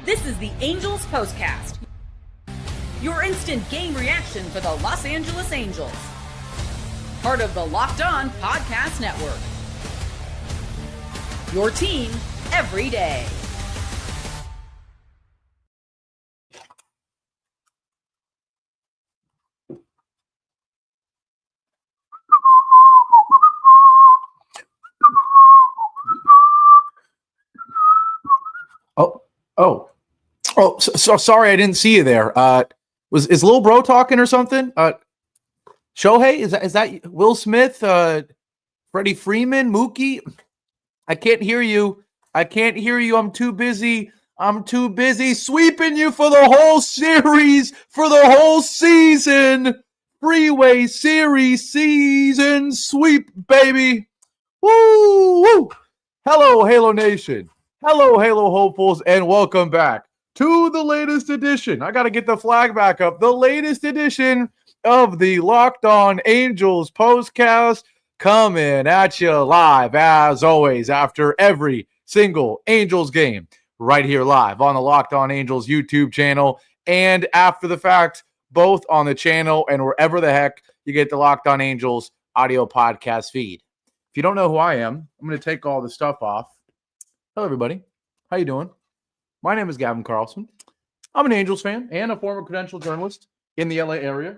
This is the Angels Postcast, your instant game reaction for the Los Angeles Angels. Part of the Locked On Podcast Network. Your team every day. So sorry I didn't see you there. Is Lil Bro talking or something? Shohei, is that Will Smith? Freddie Freeman, Mookie? I can't hear you. I'm too busy sweeping you for the whole series, for the whole season. Freeway series season sweep, baby. Woo! Woo! Hello, Halo Nation. Hello, Halo hopefuls, and welcome back to the latest edition. I got to get the flag back up. The latest edition of the Locked On Angels Postcast, coming at you live, as always, after every single Angels game, right here live on the Locked On Angels YouTube channel, and after the fact, both on the channel and wherever the heck you get the Locked On Angels audio podcast feed. If you don't know who I am, I'm going to take all the stuff off. Hello, everybody. How you doing? My name is Gavin Carlson. I'm an Angels fan and a former credentialed journalist in the LA area.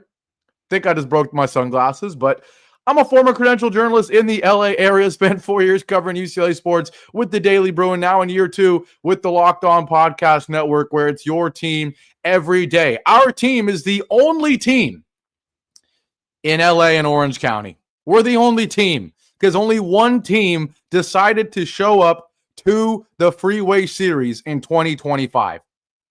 Think I just broke my sunglasses, but I'm a former credentialed journalist in the LA area. Spent 4 years covering UCLA sports with the Daily Bruin, now in year 2 with the Locked On Podcast Network, where it's your team every day. Our team is the only team in LA and Orange County. We're the only team because only one team decided to show up to the Freeway series in 2025.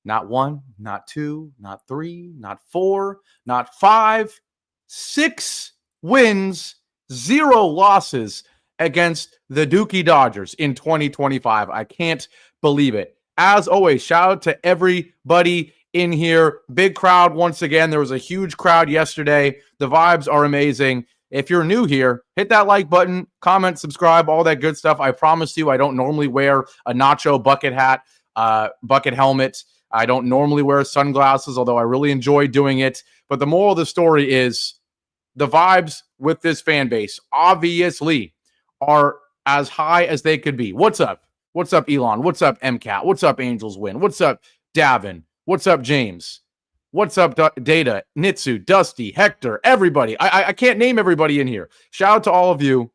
Not 1, not 2, not 3, not 4, not 5, 6 wins, 0 losses against the Dookie Dodgers in 2025. I can't believe it. As always, shout out to everybody in here. Big crowd once again. There was a huge crowd yesterday. The vibes are amazing. If you're new here, hit that like button, comment, subscribe, all that good stuff. I promise you, I don't normally wear a nacho bucket hat, bucket helmet. I don't normally wear sunglasses, although I really enjoy doing it. But the moral of the story is the vibes with this fan base obviously are as high as they could be. What's up? What's up, Elon? What's up, MCAT? What's up, Angels Win? What's up, Davin? What's up, James? What's up, Data, Nitsu, Dusty, Hector, everybody. I can't name everybody in here. Shout out to all of you.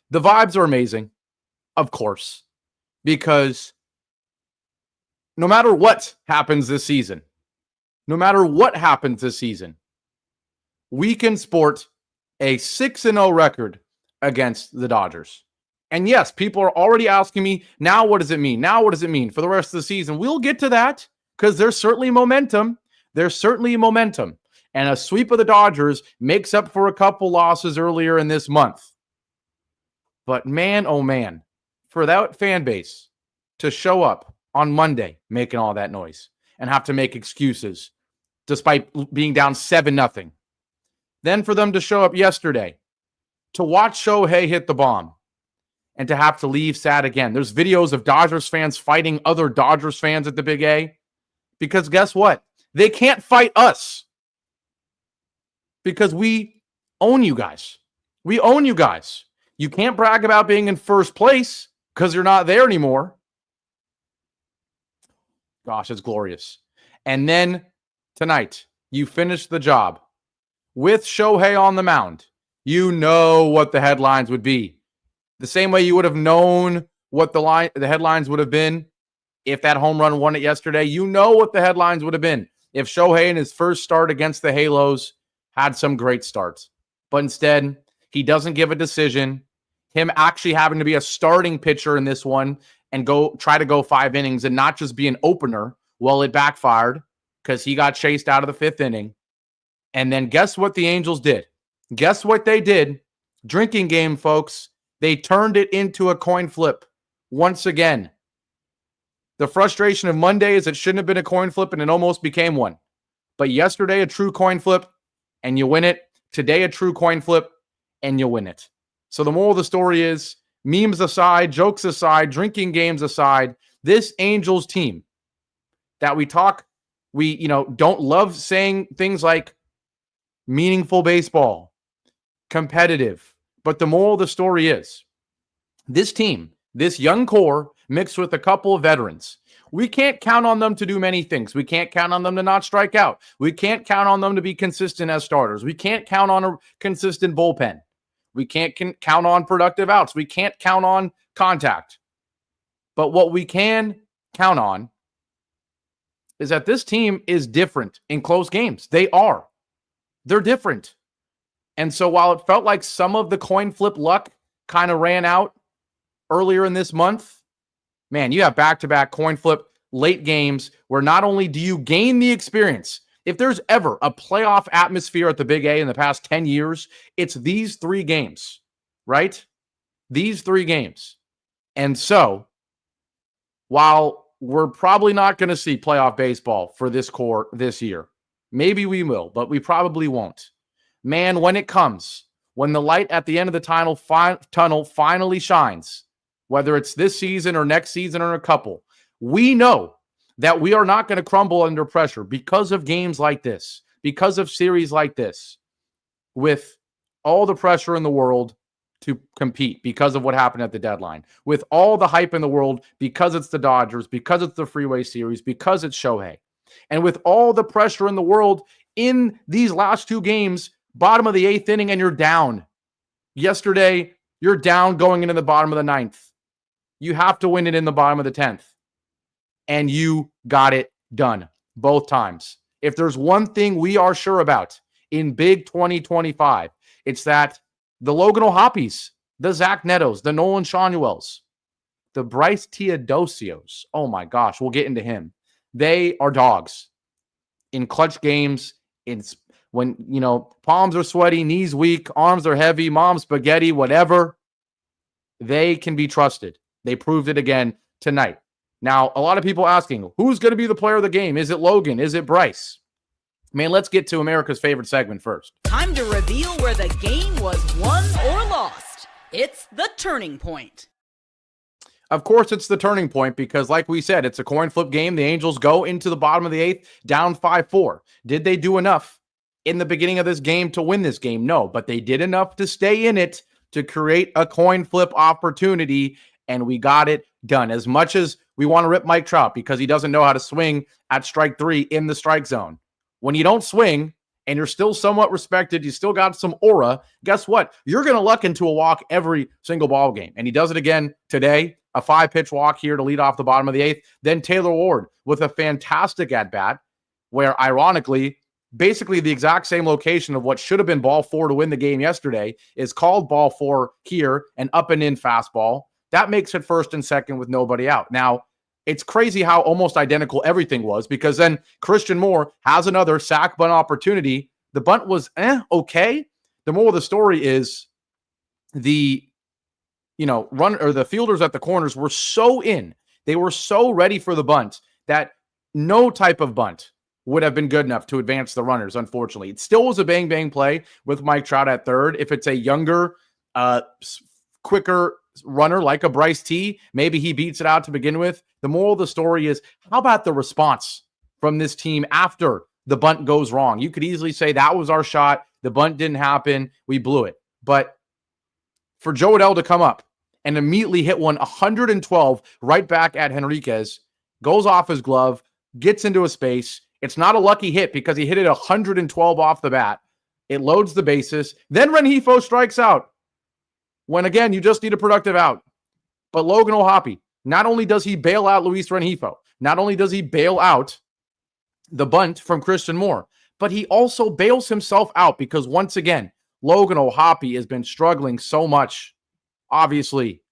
The vibes are amazing, of course, because no matter what happens this season, we can sport a 6-0 record against the Dodgers. And yes, people are already asking me, now what does it mean? Now what does it mean for the rest of the season? We'll get to that because there's certainly momentum. And a sweep of the Dodgers makes up for a couple losses earlier in this month. But man, oh man, for that fan base to show up on Monday making all that noise and have to make excuses despite being down 7-0. Then for them to show up yesterday to watch Shohei hit the bomb and to have to leave sad again. There's videos of Dodgers fans fighting other Dodgers fans at the Big A because guess what? They can't fight us because we own you guys. We own you guys. You can't brag about being in first place because you're not there anymore. Gosh, it's glorious. And then tonight, you finish the job with Shohei on the mound. You know what the headlines would be. The same way you would have known what the headlines would have been if that home run won it yesterday. You know what the headlines would have been if Shohei in his first start against the Halos had some great starts. But instead, he doesn't give a decision. Him actually having to be a starting pitcher in this one and try to go 5 innings and not just be an opener. Well, it backfired because he got chased out of the 5th inning. And then guess what the Angels did? Guess what they did? Drinking game, folks. They turned it into a coin flip once again. The frustration of Monday is it shouldn't have been a coin flip, and it almost became one. But yesterday, a true coin flip, and you win it. Today, a true coin flip, and you win it. So the moral of the story is, memes aside, jokes aside, drinking games aside, this Angels team that we don't love saying things like meaningful baseball, competitive. But the moral of the story is this team, this young core mixed with a couple of veterans, we can't count on them to do many things. We can't count on them to not strike out. We can't count on them to be consistent as starters. We can't count on a consistent bullpen. We can't count on productive outs. We can't count on contact. But what we can count on is that this team is different in close games. They are. They're different. And so while it felt like some of the coin flip luck kind of ran out earlier in this month, man, you have back-to-back coin flip late games where not only do you gain the experience, if there's ever a playoff atmosphere at the Big A in the past 10 years, it's these 3 games, right? These 3 games. And so while we're probably not going to see playoff baseball for this core this year, maybe we will, but we probably won't. Man, when it comes, when the light at the end of the tunnel finally shines, whether it's this season or next season or a couple, we know that we are not going to crumble under pressure because of games like this, because of series like this, with all the pressure in the world to compete because of what happened at the deadline, with all the hype in the world because it's the Dodgers, because it's the Freeway series, because it's Shohei, and with all the pressure in the world in these last 2 games, bottom of the 8th inning, and you're down. Yesterday, you're down going into the bottom of the 9th. You have to win it in the bottom of the 10th. And you got it done both times. If there's one thing we are sure about in big 2025, it's that the Logan O'Hoppes, the Zach Nettos, the Nolan Shanuels, the Bryce Teodosios, oh my gosh, we'll get into him. They are dogs in clutch games, when, palms are sweaty, knees weak, arms are heavy, mom's spaghetti, whatever. They can be trusted. They proved it again tonight. Now, a lot of people asking, who's going to be the player of the game? Is it Logan? Is it Bryce? Man, let's get to America's favorite segment first. Time to reveal where the game was won or lost. It's the turning point. Of course, it's the turning point because, like we said, it's a coin flip game. The Angels go into the bottom of the 8th, down 5-4. Did they do enough in the beginning of this game to win this game? No, but they did enough to stay in it, to create a coin flip opportunity, and we got it done. As much as we want to rip Mike Trout because he doesn't know how to swing at strike 3 in the strike zone, when you don't swing and you're still somewhat respected, you still got some aura, guess what? You're going to luck into a walk every single ball game. And he does it again today, a 5-pitch walk here to lead off the bottom of the 8th. Then Taylor Ward with a fantastic at-bat where, ironically, basically the exact same location of what should have been ball 4 to win the game yesterday is called ball 4 here, an up and in fastball. That makes it first and second with nobody out. Now, it's crazy how almost identical everything was because then Christian Moore has another sac bunt opportunity. The bunt was okay. The moral of the story is the fielders at the corners were so in. They were so ready for the bunt that no type of bunt would have been good enough to advance the runners, unfortunately. It still was a bang-bang play with Mike Trout at third. If it's a younger, quicker runner like a Bryce T, maybe he beats it out to begin with. The moral of the story is, how about the response from this team after the bunt goes wrong? You could easily say that was our shot. The bunt didn't happen. We blew it. But for Joe Adell to come up and immediately hit 112 right back at Henriquez, goes off his glove, gets into a space. It's not a lucky hit because he hit it 112 off the bat. It loads the bases. Then Rengifo strikes out. When, again, you just need a productive out. But Logan O'Hoppe, not only does he bail out Luis Rengifo, not only does he bail out the bunt from Christian Moore, but he also bails himself out because, once again, Logan O'Hoppe has been struggling so much, obviously.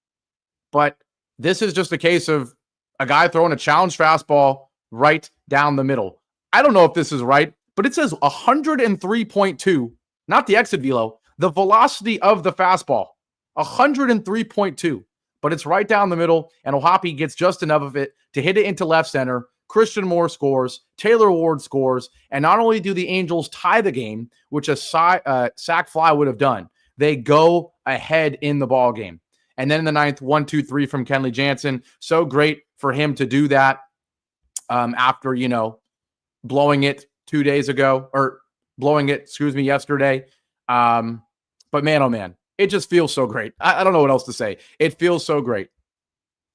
But this is just a case of a guy throwing a challenge fastball right down the middle. I don't know if this is right, but it says 103.2, not the exit velo, the velocity of the fastball. 103.2, but it's right down the middle, and O'Hoppe gets just enough of it to hit it into left center. Christian Moore scores, Taylor Ward scores, and not only do the Angels tie the game, which a sac fly would have done, they go ahead in the ball game. And then in the 9th, 1-2-3 from Kenley Jansen. So great for him to do that. after, blowing it 2 days ago, or blowing it, yesterday. But man, oh man, it just feels so great. I don't know what else to say. It feels so great.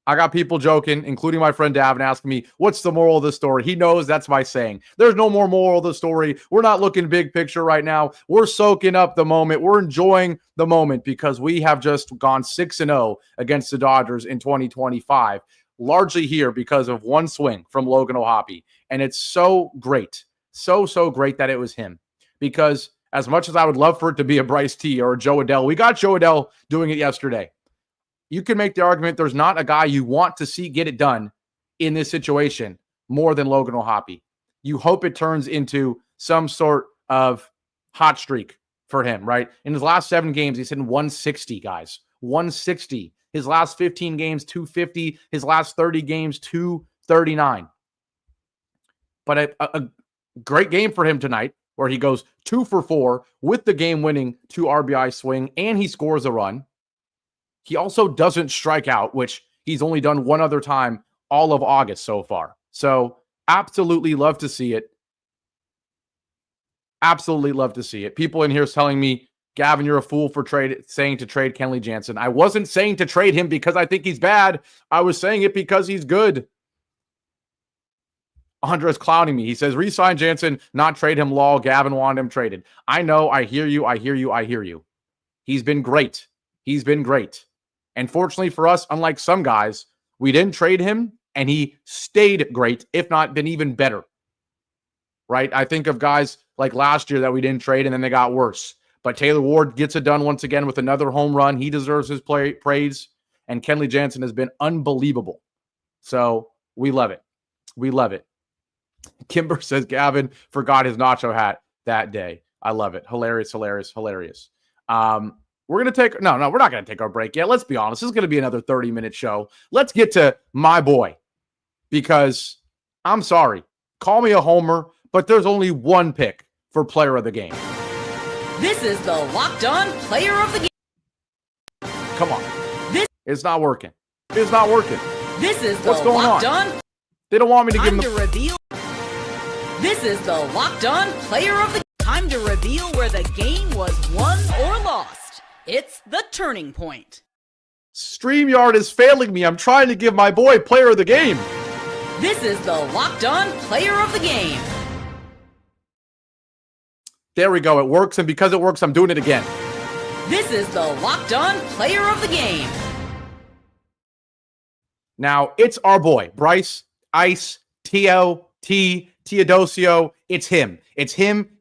I got people joking, including my friend Davin, asking me, what's the moral of the story? He knows that's my saying. There's no more moral of the story. We're not looking big picture right now. We're soaking up the moment. We're enjoying the moment because we have just gone 6-0 against the Dodgers in 2025, largely here because of one swing from Logan O'Hoppe. And it's so great, so great that it was him. Because as much as I would love for it to be a Bryce T or a Joe Adell, we got Joe Adell doing it yesterday. You can make the argument there's not a guy you want to see get it done in this situation more than Logan O'Hoppe. You hope it turns into some sort of hot streak for him, right? In his last 7 games, he's hitting 160, guys. 160. His last 15 games, 250. His last 30 games, 239. But a great game for him tonight where he goes 2 for 4 with the game-winning 2 RBI swing, and he scores a run. He also doesn't strike out, which he's only done one other time all of August so far. So absolutely love to see it. Absolutely love to see it. People in here telling me, Gavin, you're a fool for saying to trade Kenley Jansen. I wasn't saying to trade him because I think he's bad. I was saying it because he's good. Andres clowning me. He says, re-sign Jansen, not trade him, lol. Gavin wanted him traded. I know. I hear you. He's been great. And fortunately for us, unlike some guys, we didn't trade him, and he stayed great, if not been even better. Right? I think of guys like last year that we didn't trade, and then they got worse. But Taylor Ward gets it done once again with another home run. He deserves his praise, and Kenley Jansen has been unbelievable. So we love it. Kimber says Gavin forgot his nacho hat that day. I love it. Hilarious. We're going to take, no, we're not going to take our break yet. Let's be honest. This is going to be another 30-minute show. Let's get to my boy, because I'm sorry. Call me a homer, but there's only one pick for player of the game. This is the Locked On Player of the Game. Come on. It's not working. This is the What's going Locked on? On. They don't want me to give Time him to reveal. This is the Locked On Player of the Game. Time to reveal where the game was won or lost. It's the turning point. StreamYard is failing me. I'm trying to give my boy player of the game. This is the Locked On Player of the Game. There we go. It works, and because it works, I'm doing it again. This is the Locked On Player of the Game. Now, it's our boy, Bryce Teodosio. It's him. It's him.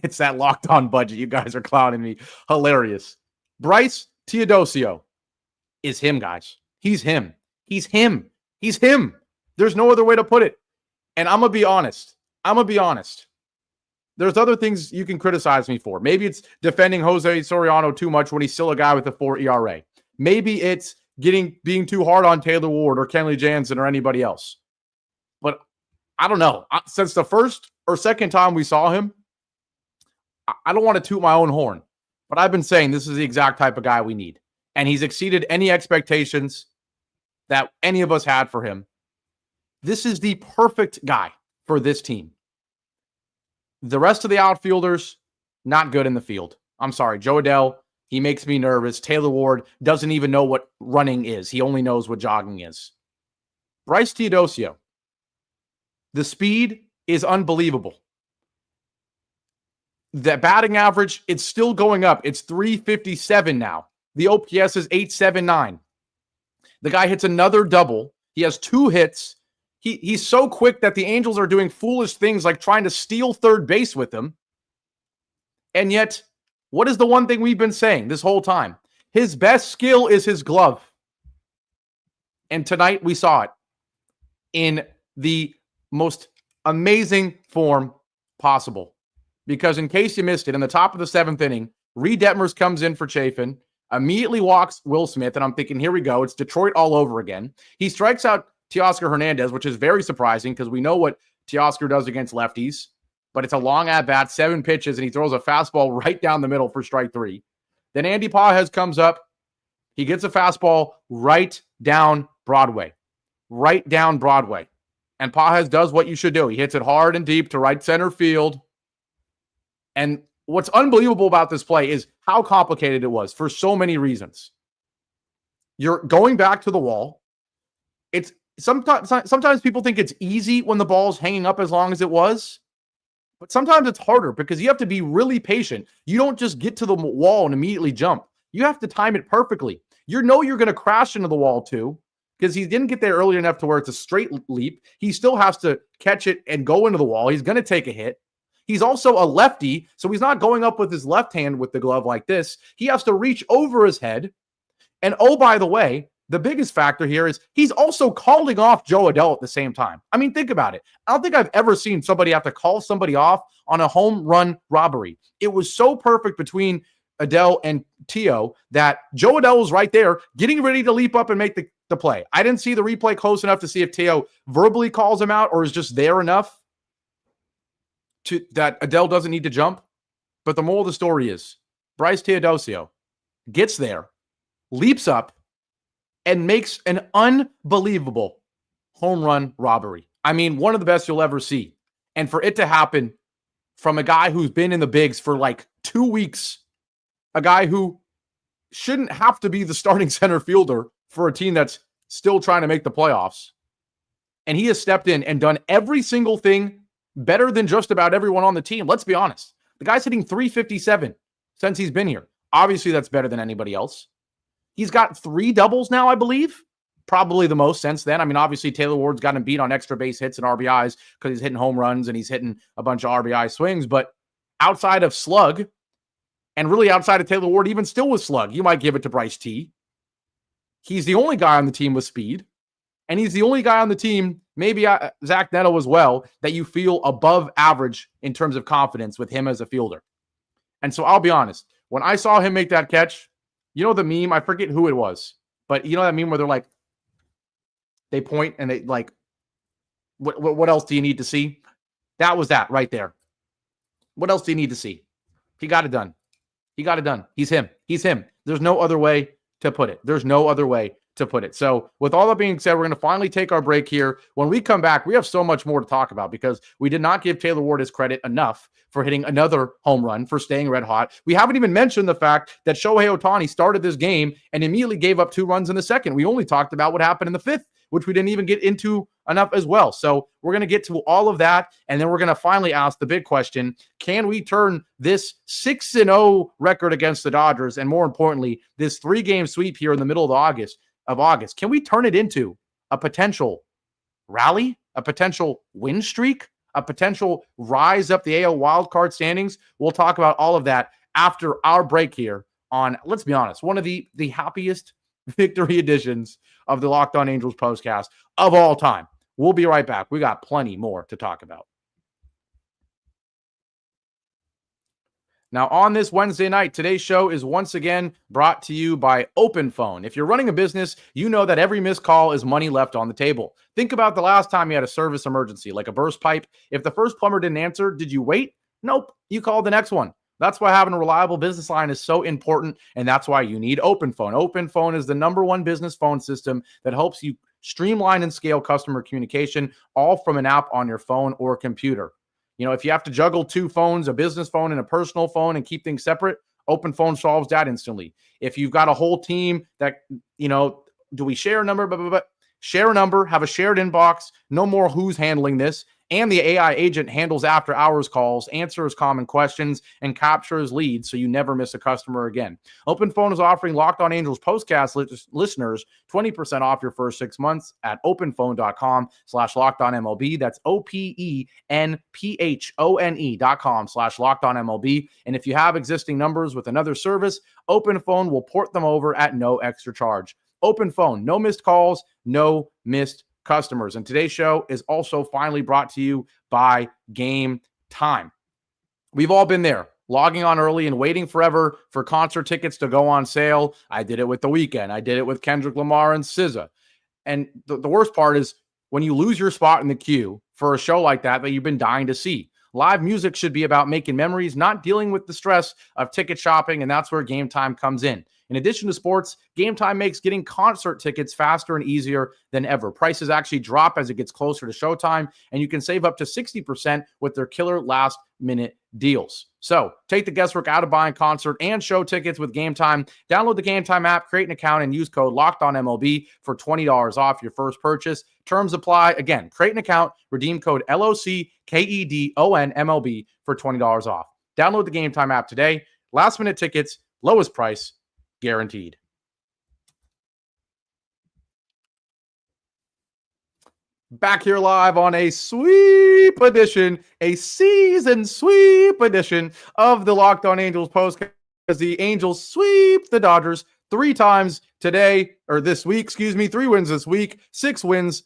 It's that Locked On budget. You guys are clowning me. Hilarious. Bryce Teodosio is him, guys. He's him. There's no other way to put it. And I'm going to be honest. There's other things you can criticize me for. Maybe it's defending Jose Soriano too much when he's still a guy with a 4 ERA. Maybe it's being too hard on Taylor Ward or Kenley Jansen or anybody else. But I don't know. Since the first or second time we saw him, I don't want to toot my own horn, but I've been saying this is the exact type of guy we need. And he's exceeded any expectations that any of us had for him. This is the perfect guy for this team. The rest of the outfielders, not good in the field. I'm sorry. Joe Adell, he makes me nervous. Taylor Ward doesn't even know what running is. He only knows what jogging is. Bryce Teodosio, the speed is unbelievable. The batting average, it's still going up. It's 357 now. The OPS is 879. The guy hits another double. He has 2 hits. He's so quick that the Angels are doing foolish things like trying to steal third base with him. And yet, what is the one thing we've been saying this whole time? His best skill is his glove. And tonight we saw it in the most amazing form possible. Because in case you missed it, in the top of the 7th inning, Reed Detmers comes in for Chafin, immediately walks Will Smith, and I'm thinking, here we go. It's Detroit all over again. He strikes out Teoscar Hernandez, which is very surprising because we know what Teoscar does against lefties. But it's a long at-bat, 7 pitches, and he throws a fastball right down the middle for strike 3. Then Andy Pages comes up. He gets a fastball right down Broadway. right down Broadway. And Pages does what you should do. He hits it hard and deep to right center field. And what's unbelievable about this play is how complicated it was for so many reasons. You're going back to the wall. It's sometimes people think it's easy when the ball's hanging up as long as it was. But sometimes it's harder because you have to be really patient. You don't just get to the wall and immediately jump. You have to time it perfectly. You're going to crash into the wall too, because he didn't get there early enough to where it's a straight leap. He still has to catch it and go into the wall. He's going to take a hit. He's also a lefty, so he's not going up with his left hand with the glove like this. He has to reach over his head. And oh, by the way, the biggest factor here is he's also calling off Jo Adell at the same time. I mean, think about it. I don't think I've ever seen somebody have to call somebody off on a home run robbery. It was so perfect between Adell and Teo that Jo Adell was right there getting ready to leap up and make the play. I didn't see the replay close enough to see if Teo verbally calls him out or is just there enough that Adell doesn't need to jump. But the moral of the story is Bryce Teodosio gets there, leaps up, and makes an unbelievable home run robbery. I mean, one of the best you'll ever see. And for it to happen from a guy who's been in the bigs for like 2 weeks, a guy who shouldn't have to be the starting center fielder for a team that's still trying to make the playoffs. And he has stepped in and done every single thing better than just about everyone on the team. Let's be honest. The guy's hitting 357 since he's been here. Obviously, that's better than anybody else. He's got 3 doubles now, I believe. Probably the most since then. I mean, obviously, Taylor Ward's got him beat on extra base hits and RBIs because he's hitting home runs and he's hitting a bunch of RBI swings. But outside of slug, and really outside of Taylor Ward, even still with slug, you might give it to Bryce T. He's the only guy on the team with speed. And he's the only guy on the team, maybe Zach Neto as well, that you feel above average in terms of confidence with him as a fielder. And so I'll be honest. When I saw him make that catch, you know the meme? I forget who it was. But you know that meme where they're like, they point and they like, what else do you need to see? That was that right there. What else do you need to see? He got it done. He got it done. He's him. He's him. There's no other way to put it. There's no other way to put it. So with all that being said, we're going to finally take our break here. When we come back, we have so much more to talk about because we did not give Taylor Ward his credit enough for hitting another home run, for staying red hot. We haven't even mentioned the fact that Shohei Ohtani started this game and immediately gave up 2 runs in the second. We only talked about what happened in the 5th, which we didn't even get into enough as well. So we're going to get to all of that, and then we're going to finally ask the big question, can we turn this 6-0 record against the Dodgers, and more importantly, this 3-game sweep here in the middle of August, can we turn it into a potential rally, a potential win streak, a potential rise up the AL wildcard standings? We'll talk about all of that after our break here on, let's be honest, one of the happiest victory editions of the Locked On Angels Postcast of all time. We'll be right back. We got plenty more to talk about. Now, on this Wednesday night, today's show is once again brought to you by OpenPhone. If you're running a business, you know that every missed call is money left on the table. Think about the last time you had a service emergency, like a burst pipe. If the first plumber didn't answer, did you wait? Nope. You called the next one. That's why having a reliable business line is so important, and that's why you need OpenPhone. OpenPhone is the #1 business phone system that helps you streamline and scale customer communication, all from an app on your phone or computer. You know, if you have to juggle 2 phones, a business phone and a personal phone, and keep things separate, OpenPhone solves that instantly. If you've got a whole team that, you know, do we share a number? Share a number, have a shared inbox, no more who's handling this. And the AI agent handles after-hours calls, answers common questions, and captures leads so you never miss a customer again. OpenPhone is offering Locked On Angels Postcast listeners 20% off your first 6 months at openphone.com/LockedOnMLB. That's OPENPHONE.com/LockedOnMLB. And if you have existing numbers with another service, OpenPhone will port them over at no extra charge. OpenPhone, no missed calls, no missed customers. And today's show is also finally brought to you by Gametime. We've all been there, logging on early and waiting forever for concert tickets to go on sale. I did it with The Weeknd. I did it with Kendrick Lamar and SZA. And the worst part is when you lose your spot in the queue for a show like that you've been dying to see. Live music should be about making memories, not dealing with the stress of ticket shopping, and that's where Gametime comes in. In addition to sports, Gametime makes getting concert tickets faster and easier than ever. Prices actually drop as it gets closer to showtime, and you can save up to 60% with their killer last-minute deals. So take the guesswork out of buying concert and show tickets with Gametime. Download the Gametime app, create an account, and use code LOCKEDONMLB for $20 off your first purchase. Terms apply. Again, create an account, redeem code LOCKEDONMLB for $20 off. Download the Gametime app today. Last-minute tickets, lowest price, guaranteed. Back here live on a sweep edition, a season sweep edition of the Locked On Angels Postcast, as the Angels sweep the Dodgers 3 times today, or this week, 3 wins this week, 6 wins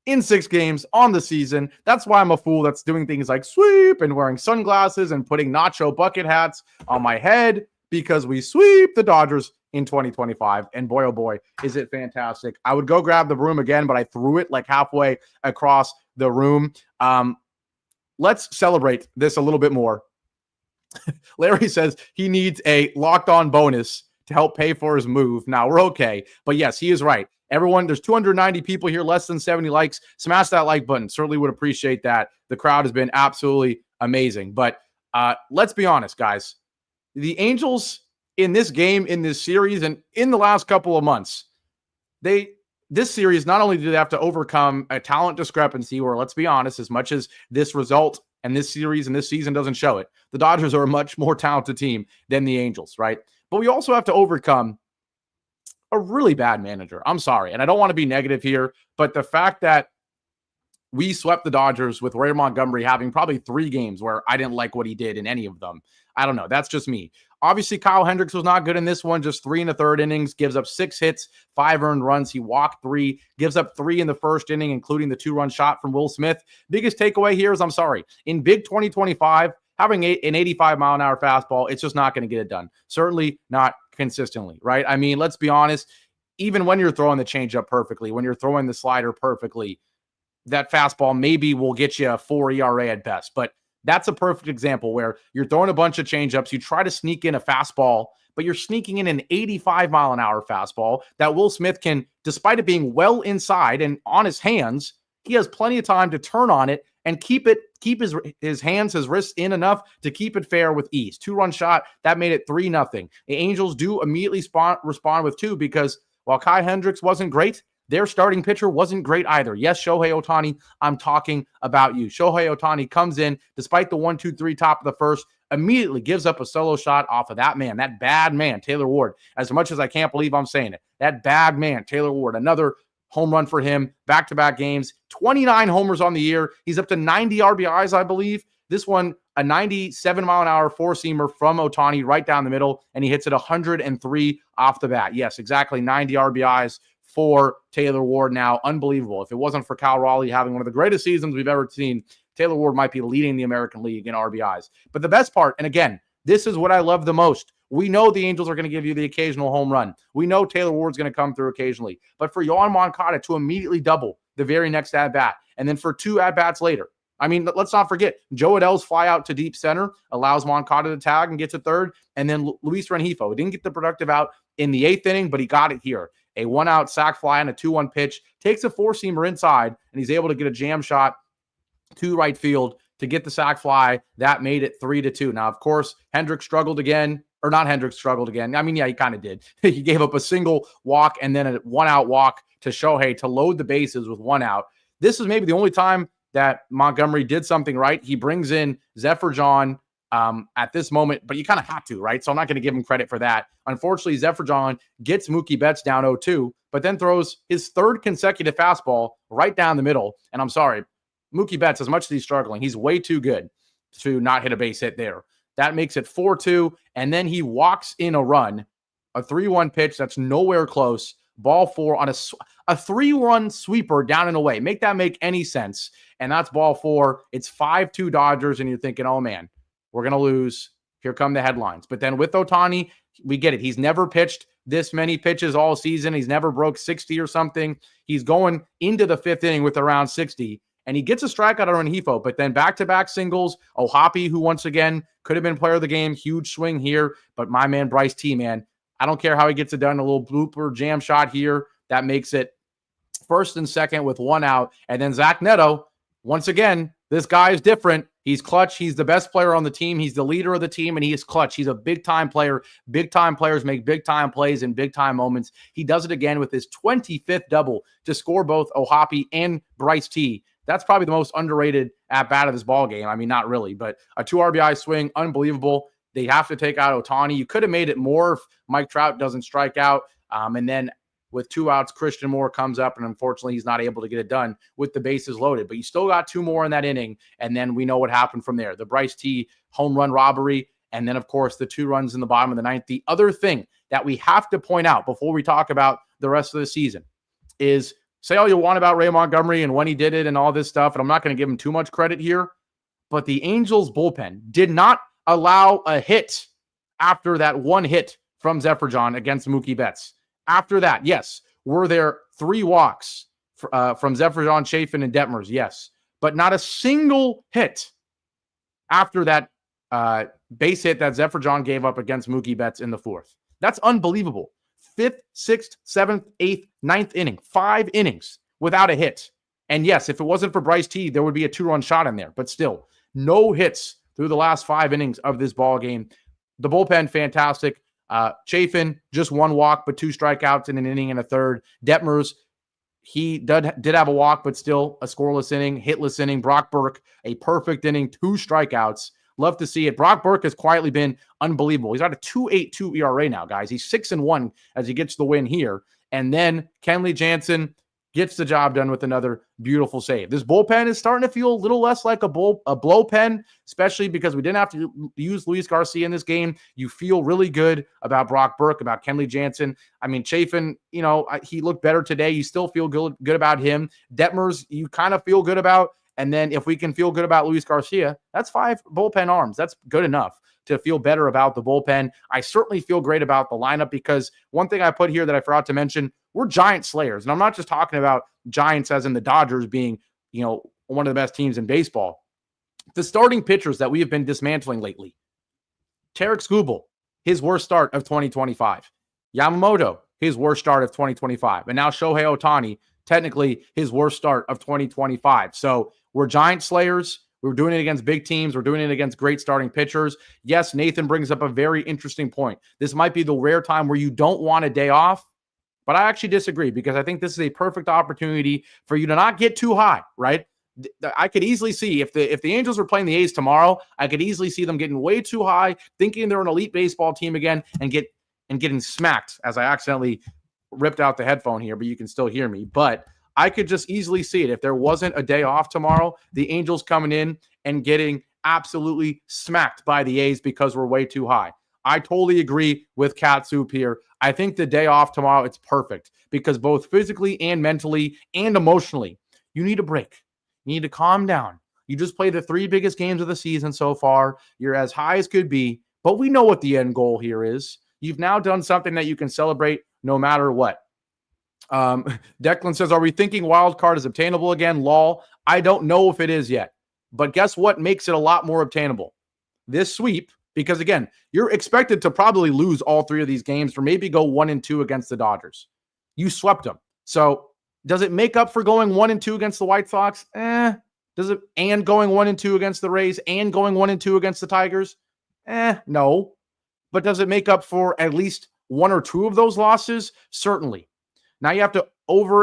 in 6 games on the season. That's why I'm a fool that's doing things like sweep and wearing sunglasses and putting nacho bucket hats on my head, because we sweep the Dodgers in 2025. And boy, oh boy, is it fantastic. I would go grab the broom again, but I threw it like halfway across the room. Let's celebrate this a little bit more. Larry says he needs a locked on bonus to help pay for his move. Now we're okay. But yes, he is right. Everyone, there's 290 people here, less than 70 likes. Smash that like button. Certainly would appreciate that. The crowd has been absolutely amazing. But let's be honest, guys. The Angels in this game, in this series, and in the last couple of months, this series, not only do they have to overcome a talent discrepancy, where, let's be honest, as much as this result and this series and this season doesn't show it, the Dodgers are a much more talented team than the Angels, right? But we also have to overcome a really bad manager. I'm sorry, and I don't want to be negative here, but the fact that we swept the Dodgers with Ray Montgomery having probably 3 games where I didn't like what he did in any of them. I don't know. That's just me. Obviously, Kyle Hendricks was not good in this one. Just 3 1/3 innings, gives up 6 hits, 5 earned runs. He walked 3, gives up 3 in the first inning, including the 2-run shot from Will Smith. Biggest takeaway here is, I'm sorry, in big 2025, having an 85-mile-an-hour fastball, it's just not going to get it done. Certainly not consistently, right? I mean, let's be honest. Even when you're throwing the changeup perfectly, when you're throwing the slider perfectly, that fastball maybe will get you a 4 ERA at best. But that's a perfect example where you're throwing a bunch of changeups. You try to sneak in a fastball, but you're sneaking in an 85-mile-an-hour fastball that Will Smith can, despite it being well inside and on his hands, he has plenty of time to turn on it and keep his hands, his wrists in enough to keep it fair with ease. 2-run shot, that made it 3-0. The Angels do immediately respond with 2, because while Kai Hendricks wasn't great, their starting pitcher wasn't great either. Yes, Shohei Ohtani, I'm talking about you. Shohei Ohtani comes in, despite the 1-2-3 top of the first, immediately gives up a solo shot off of that man, that bad man, Taylor Ward. As much as I can't believe I'm saying it, that bad man, Taylor Ward, another home run for him, back-to-back games, 29 homers on the year. He's up to 90 RBIs, I believe. This one, a 97-mile-an-hour four-seamer from Ohtani right down the middle, and he hits it 103 off the bat. Yes, exactly, 90 RBIs for Taylor Ward now. Unbelievable. If it wasn't for Cal Raleigh having one of the greatest seasons we've ever seen, Taylor Ward might be leading the American League in RBIs. But the best part, and again, this is what I love the most. We know the Angels are going to give you the occasional home run. We know Taylor Ward's going to come through occasionally. But for Yohan Moncada to immediately double the very next at-bat, and then for 2 at-bats later, I mean, let's not forget, Joe Adell's fly out to deep center allows Moncada to tag and get to third, and then Luis Rengifo didn't get the productive out in the 8th inning, but he got it here. A 1-out sac fly and a 2-1 pitch, takes a four-seamer inside, and he's able to get a jam shot to right field to get the sac fly. That made it 3-2. Now, of course, Hendricks struggled again, or not Hendricks struggled again. I mean, yeah, he kind of did. He gave up a single walk and then a 1-out walk to Shohei to load the bases with 1 out. This is maybe the only time that Montgomery did something right. He brings in Zephyr John at this moment, but you kind of have to, right? So I'm not going to give him credit for that. Unfortunately, Zephyr John gets Mookie Betts down 0-2, but then throws his 3rd consecutive fastball right down the middle. And I'm sorry, Mookie Betts, as much as he's struggling, he's way too good to not hit a base hit there. That makes it 4-2, and then he walks in a run, a 3-1 pitch that's nowhere close, ball 4 on a 3-run sweeper down and away. Make that make any sense, and that's ball 4. It's 5-2 Dodgers, and you're thinking, oh, man, we're going to lose. Here come the headlines. But then with Ohtani, we get it. He's never pitched this many pitches all season. He's never broke 60 or something. He's going into the 5th inning with around 60. And he gets a strikeout on Rengifo, but then back-to-back singles. O'Hoppe, who once again could have been player of the game, huge swing here. But my man, Bryce T, man, I don't care how he gets it done. A little blooper jam shot here that makes it first and second with one out. And then Zach Neto, once again, this guy is different. He's clutch. He's the best player on the team. He's the leader of the team, and he is clutch. He's a big-time player. Big-time players make big-time plays in big-time moments. He does it again with his 25th double to score both O'Hoppe and Bryce T. That's probably the most underrated at-bat of this ball game. I mean, not really, but a 2 RBI swing, unbelievable. They have to take out Ohtani. You could have made it more if Mike Trout doesn't strike out. And then with 2 outs, Christian Moore comes up, and unfortunately, he's not able to get it done with the bases loaded. But you still got 2 more in that inning, and then we know what happened from there. The Bryce T home run robbery, and then, of course, the 2 runs in the bottom of the 9th. The other thing that we have to point out before we talk about the rest of the season is, say all you want about Ray Montgomery and when he did it and all this stuff, and I'm not going to give him too much credit here, but the Angels bullpen did not allow a hit after that 1 hit from Zephyrjon against Mookie Betts. After that, yes, were there 3 walks from Zephyrjon, Chafin, and Detmers? Yes, but not a single hit after that base hit that Zephyrjon gave up against Mookie Betts in the 4th. That's unbelievable. 5th, 6th, 7th, 8th, 9th inning, 5 innings without a hit. And yes, if it wasn't for Bryce T, there would be a 2-run shot in there, but still, no hits through the last 5 innings of this ball game. The bullpen, fantastic. Chafin, just 1 walk, but 2 strikeouts in an inning and a third. Detmers, he did have a walk, but still a scoreless inning, hitless inning. Brock Burke, a perfect inning, 2 strikeouts. Love to see it. Brock Burke has quietly been unbelievable. He's at a 2.82 ERA now, guys. He's 6-1 as he gets the win here. And then Kenley Jansen gets the job done with another beautiful save. This bullpen is starting to feel a little less like a blow pen, especially because we didn't have to use Luis Garcia in this game. You feel really good about Brock Burke, about Kenley Jansen. I mean, Chafin, he looked better today. You still feel good about him. Detmers, you kind of feel good about. And then if we can feel good about Luis Garcia, that's 5 bullpen arms. That's good enough to feel better about the bullpen. I certainly feel great about the lineup because one thing I put here that I forgot to mention, we're giant slayers. And I'm not just talking about giants as in the Dodgers being, one of the best teams in baseball. The starting pitchers that we have been dismantling lately. Tarek Skubal, his worst start of 2025. Yamamoto, his worst start of 2025. And now Shohei Ohtani, technically his worst start of 2025. So we're giant slayers. We're doing it against big teams. We're doing it against great starting pitchers. Yes, Nathan brings up a very interesting point. This might be the rare time where you don't want a day off, but I actually disagree because I think this is a perfect opportunity for you to not get too high, right? I could easily see if the Angels were playing the A's tomorrow, I could easily see them getting way too high, thinking they're an elite baseball team again, and getting smacked as I accidentally ripped out the headphone here, but you can still hear me. But I could just easily see it. If there wasn't a day off tomorrow, the Angels coming in and getting absolutely smacked by the A's because we're way too high. I totally agree with Cat Soup here. I think the day off tomorrow, it's perfect because both physically and mentally and emotionally, you need a break. You need to calm down. You just played the 3 biggest games of the season so far. You're as high as could be, but we know what the end goal here is. You've now done something that you can celebrate no matter what. Declan says, are we thinking wild card is obtainable again? Lol. I don't know if it is yet, but guess what makes it a lot more obtainable? This sweep, because again, you're expected to probably lose all 3 of these games or maybe go 1-2 against the Dodgers. You swept them. So does it make up for going 1-2 against the White Sox? Does it? And going 1-2 against the Rays and going 1-2 against the Tigers? No. But does it make up for at least 1 or 2 of those losses? Certainly. Now you have to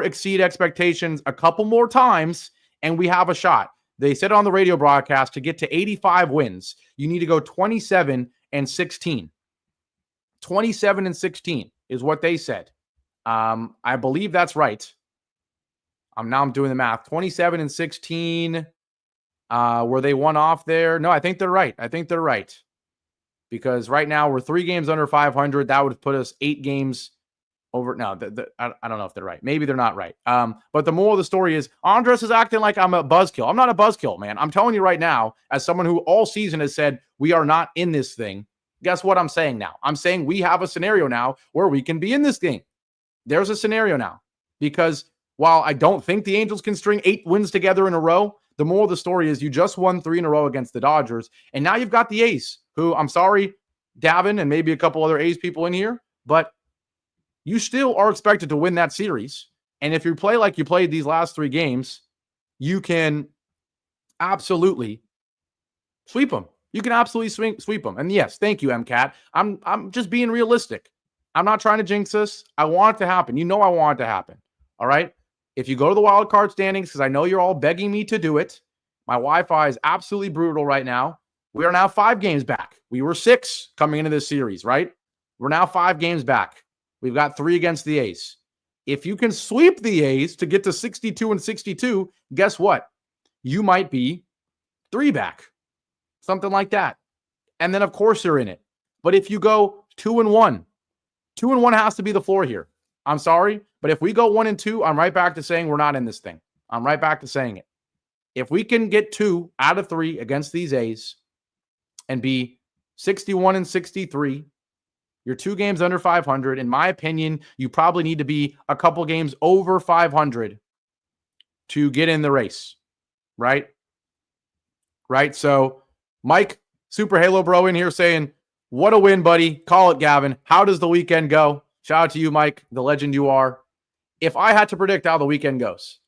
exceed expectations a couple more times, and we have a shot. They said on the radio broadcast to get to 85 wins, you need to go 27-16. 27-16 is what they said. I believe that's right. I'm doing the math. 27-16. Were they 1 off there? No, I think they're right. Because right now we're 3 games under 500. That would put us 8 games over. No, I don't know if they're right. Maybe they're not right. But the moral of the story is Andres is acting like I'm a buzzkill. I'm not a buzzkill, man. I'm telling you right now, as someone who all season has said we are not in this thing. Guess what I'm saying now? I'm saying we have a scenario now where we can be in this game. There's a scenario now. Because while I don't think the Angels can string 8 wins together in a row, the moral of the story is you just won 3 in a row against the Dodgers. And now you've got the A's, who, I'm sorry, Davin and maybe a couple other A's people in here, but you still are expected to win that series. And if you play like you played these last 3 games, you can absolutely sweep them. You can absolutely sweep them. And yes, thank you, MCAT. I'm just being realistic. I'm not trying to jinx this. I want it to happen. You know I want it to happen. All right? If you go to the wild card standings, because I know you're all begging me to do it, my Wi-Fi is absolutely brutal right now. We are now 5 games back. We were 6 coming into this series, right? We're now 5 games back. We've got 3 against the A's. If you can sweep the A's to get to 62 and 62, guess what? You might be 3 back. Something like that. And then, of course, you're in it. But if you go 2-1, 2-1 has to be the floor here. I'm sorry, but if we go 1-2, I'm right back to saying we're not in this thing. I'm right back to saying it. If we can get 2 out of 3 against these A's and be 61 and 63, you're 2 games under 500. In my opinion, you probably need to be a couple games over 500 to get in the race, right? Right? So, Mike, Super Halo Bro in here saying, what a win, buddy. Call it, Gavin. How does the weekend go? Shout out to you, Mike, the legend you are. If I had to predict how the weekend goes,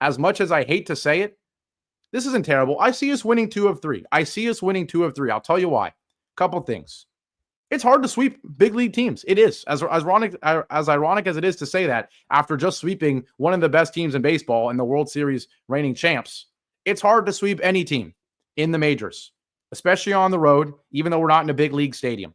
as much as I hate to say it, this isn't terrible. I see us winning 2 of 3. I'll tell you why. Couple things. It's hard to sweep big league teams. It is. As ironic as it is to say that after just sweeping one of the best teams in baseball and the World Series reigning champs, it's hard to sweep any team in the majors, especially on the road, even though we're not in a big league stadium.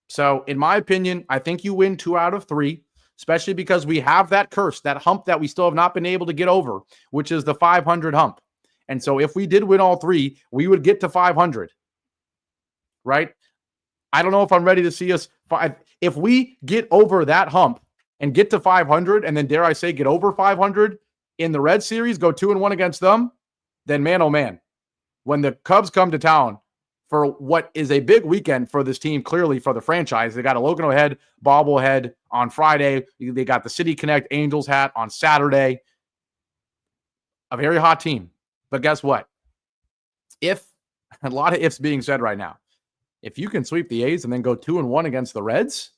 So, in my opinion, I think you win 2 out of 3, especially because we have that curse, that hump that we still have not been able to get over, which is the 500 hump. And so if we did win all 3, we would get to 500, right? I don't know if I'm ready to see us. If we get over that hump and get to 500, and then dare I say get over 500 in the Red Series, go 2-1 against them, then man, oh man, when the Cubs come to town for what is a big weekend for this team, clearly for the franchise, they got a Logan O'Hoppe bobblehead on Friday. They got the City Connect Angels hat on Saturday. A very hot team. But guess what? If, a lot of ifs being said right now, if you can sweep the A's and then go 2-1 against the Reds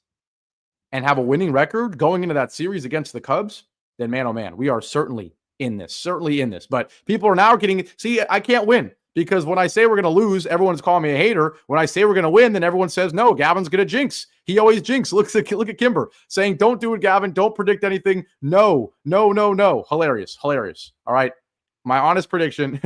and have a winning record going into that series against the Cubs, then man, oh man, we are certainly in this. But people are now getting, see, I can't win because when I say we're going to lose, everyone's calling me a hater. When I say we're going to win, then everyone says, no, Gavin's going to jinx. He always jinx. Look at Kimber saying, don't do it, Gavin. Don't predict anything. No. Hilarious. All right. My honest prediction,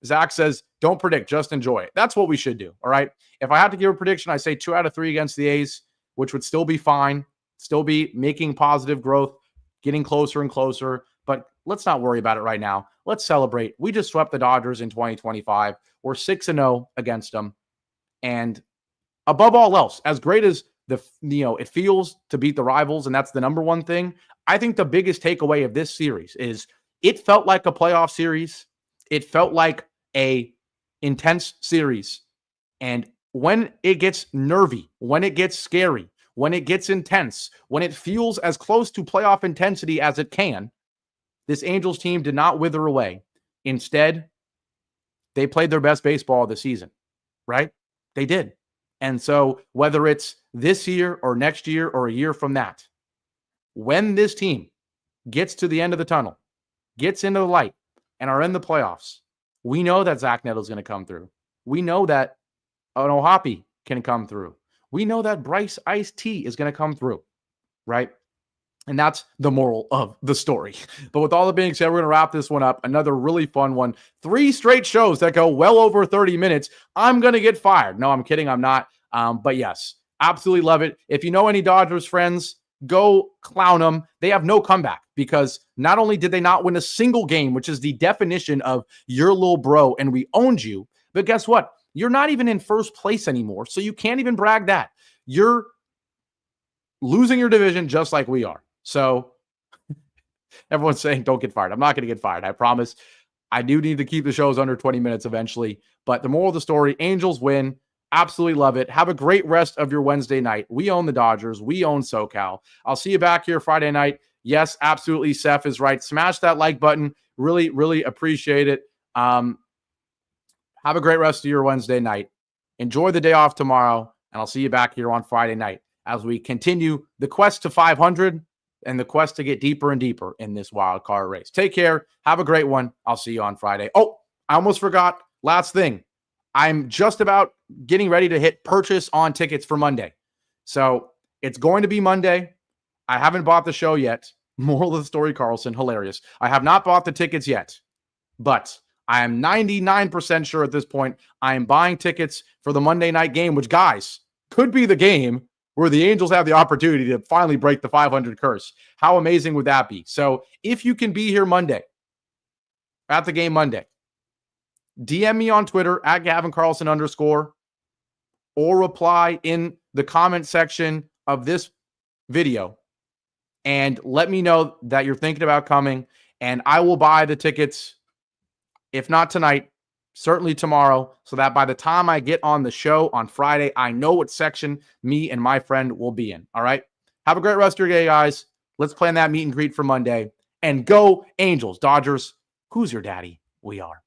Zach says, don't predict, just enjoy it. That's what we should do, all right? If I had to give a prediction, I say 2 out of 3 against the A's, which would still be fine, still be making positive growth, getting closer and closer, but let's not worry about it right now. Let's celebrate. We just swept the Dodgers in 2025. We're 6-0 against them. And above all else, as great as it feels to beat the rivals, and that's the number one thing, I think the biggest takeaway of this series is it felt like a playoff series. It felt like a intense series. And when it gets nervy, when it gets scary, when it gets intense, when it feels as close to playoff intensity as it can, this Angels team did not wither away. Instead, they played their best baseball of the season, right? They did. And so whether it's this year or next year or a year from that, when this team gets to the end of the tunnel, gets into the light, and are in the playoffs, we know that Zach Nettle's going to come through. We know that an O'Hoppe can come through. We know that Bryce Ice T is going to come through, right? And that's the moral of the story. But with all that being said, we're going to wrap this one up. Another really fun one. 3 straight shows that go well over 30 minutes. I'm going to get fired. No, I'm kidding. I'm not. But yes, absolutely love it. If you know any Dodgers friends, go clown them. They have no comeback because not only did they not win a single game, which is the definition of your little bro and we owned you, but guess what? You're not even in first place anymore, so you can't even brag that. You're losing your division just like we are. So everyone's saying don't get fired. I'm not going to get fired. I promise. I do need to keep the shows under 20 minutes eventually, but the moral of the story, Angels win. Absolutely love it. Have a great rest of your Wednesday night. We own the Dodgers. We own SoCal. I'll see you back here Friday night. Yes, absolutely. Seth is right. Smash that like button. Really, really appreciate it. Have a great rest of your Wednesday night. Enjoy the day off tomorrow, and I'll see you back here on Friday night as we continue the quest to 500 and the quest to get deeper and deeper in this wild card race. Take care. Have a great one. I'll see you on Friday. Oh, I almost forgot. Last thing. I'm just about getting ready to hit purchase on tickets for Monday. So it's going to be Monday. I haven't bought the show yet. Moral of the story, Carlson, hilarious. I have not bought the tickets yet, but I am 99% sure at this point I am buying tickets for the Monday night game, which, guys, could be the game where the Angels have the opportunity to finally break the 500 curse. How amazing would that be? So if you can be here Monday, at the game Monday, DM me on Twitter at Gavin Carlson _ or reply in the comment section of this video and let me know that you're thinking about coming, and I will buy the tickets, if not tonight, certainly tomorrow, so that by the time I get on the show on Friday, I know what section me and my friend will be in. All right? Have a great rest of your day, guys. Let's plan that meet and greet for Monday. And go Angels. Dodgers, who's your daddy? We are.